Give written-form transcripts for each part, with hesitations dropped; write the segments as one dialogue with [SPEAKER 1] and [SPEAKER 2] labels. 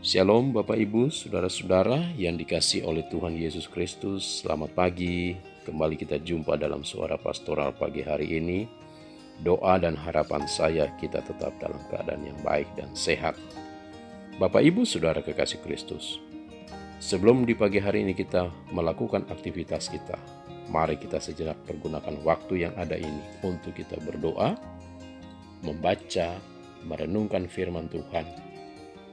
[SPEAKER 1] Shalom Bapak Ibu, Saudara-saudara yang dikasihi oleh Tuhan Yesus Kristus. Selamat pagi, kembali kita jumpa dalam suara pastoral pagi hari ini. Doa dan harapan saya kita tetap dalam keadaan yang baik dan sehat. Bapak Ibu Saudara kekasih Kristus, sebelum di pagi hari ini kita melakukan aktivitas kita, mari kita sejenak pergunakan waktu yang ada ini untuk kita berdoa, membaca, merenungkan firman Tuhan.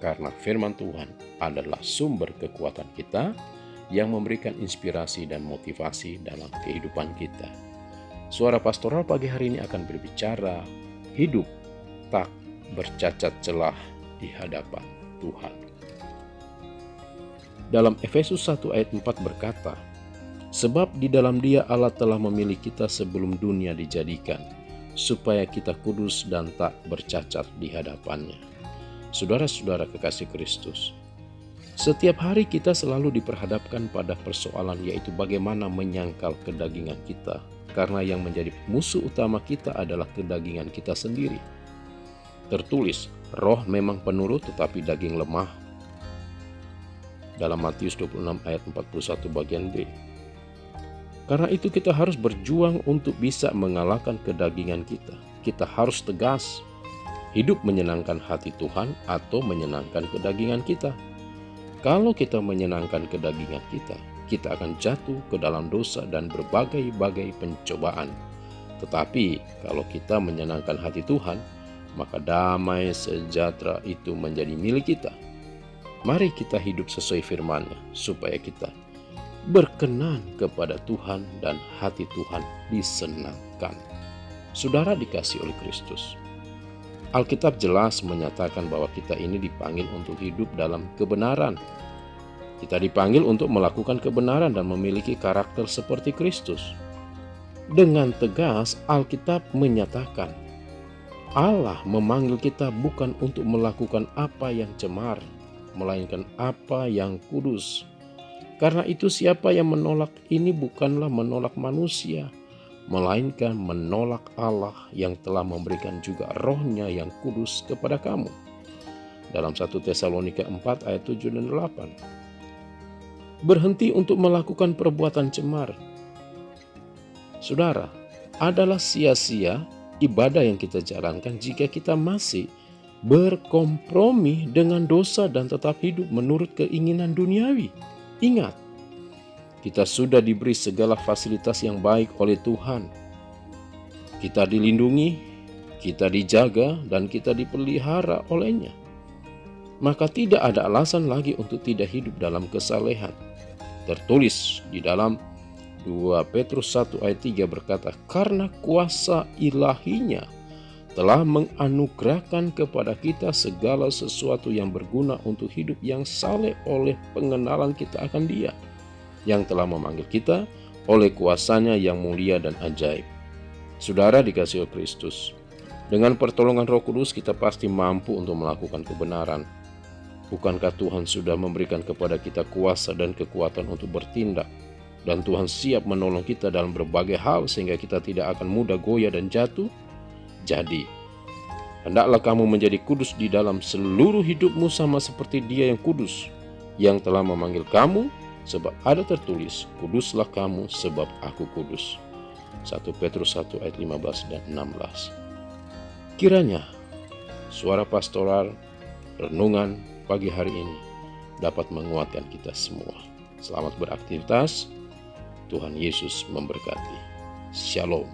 [SPEAKER 1] Karena firman Tuhan adalah sumber kekuatan kita yang memberikan inspirasi dan motivasi dalam kehidupan kita. Suara pastoral pagi hari ini akan berbicara hidup tak bercacat celah di hadapan Tuhan. Dalam Efesus 1 ayat 4 berkata, "Sebab di dalam Dia Allah telah memilih kita sebelum dunia dijadikan, supaya kita kudus dan tak bercacat di hadapan-Nya." Saudara-saudara kekasih Kristus, setiap hari kita selalu diperhadapkan pada persoalan, yaitu bagaimana menyangkal kedagingan kita, karena yang menjadi musuh utama kita adalah kedagingan kita sendiri. Tertulis, roh memang penurut tetapi daging lemah, dalam Matius 26 ayat 41 bagian B. Karena itu kita harus berjuang untuk bisa mengalahkan kedagingan kita. Kita harus tegas. Hidup menyenangkan hati Tuhan atau menyenangkan kedagingan kita. Kalau kita menyenangkan kedagingan kita, kita akan jatuh ke dalam dosa dan berbagai-bagai pencobaan. Tetapi kalau kita menyenangkan hati Tuhan, maka damai sejahtera itu menjadi milik kita. Mari kita hidup sesuai firman-Nya supaya kita berkenan kepada Tuhan dan hati Tuhan disenangkan. Saudara dikasihi oleh Kristus, Alkitab jelas menyatakan bahwa kita ini dipanggil untuk hidup dalam kebenaran. Kita dipanggil untuk melakukan kebenaran dan memiliki karakter seperti Kristus. Dengan tegas, Alkitab menyatakan, Allah memanggil kita bukan untuk melakukan apa yang cemar, melainkan apa yang kudus. Karena itu siapa yang menolak ini bukanlah menolak manusia, melainkan menolak Allah yang telah memberikan juga roh-Nya yang kudus kepada kamu. Dalam 1 Tesalonika 4 ayat 7 dan 8. Berhenti untuk melakukan perbuatan cemar. Saudara, adalah sia-sia ibadah yang kita jalankan jika kita masih berkompromi dengan dosa dan tetap hidup menurut keinginan duniawi. Ingat, kita sudah diberi segala fasilitas yang baik oleh Tuhan. Kita dilindungi, kita dijaga, dan kita dipelihara oleh-Nya. Maka tidak ada alasan lagi untuk tidak hidup dalam kesalehan. Tertulis di dalam 2 Petrus 1 ayat 3 berkata, "Karena kuasa ilahi-Nya telah menganugerahkan kepada kita segala sesuatu yang berguna untuk hidup yang saleh oleh pengenalan kita akan Dia, yang telah memanggil kita oleh kuasa-Nya yang mulia dan ajaib." Saudara dikasihi Kristus, dengan pertolongan Roh Kudus kita pasti mampu untuk melakukan kebenaran. Bukankah Tuhan sudah memberikan kepada kita kuasa dan kekuatan untuk bertindak, dan Tuhan siap menolong kita dalam berbagai hal sehingga kita tidak akan mudah goyah dan jatuh? Jadi, hendaklah kamu menjadi kudus di dalam seluruh hidupmu sama seperti Dia yang kudus, yang telah memanggil kamu. Sebab ada tertulis, kuduslah kamu sebab aku kudus. 1 Petrus 1 ayat 15 dan 16. Kiranya suara pastoral renungan pagi hari ini dapat menguatkan kita semua. Selamat beraktivitas. Tuhan Yesus memberkati. Shalom.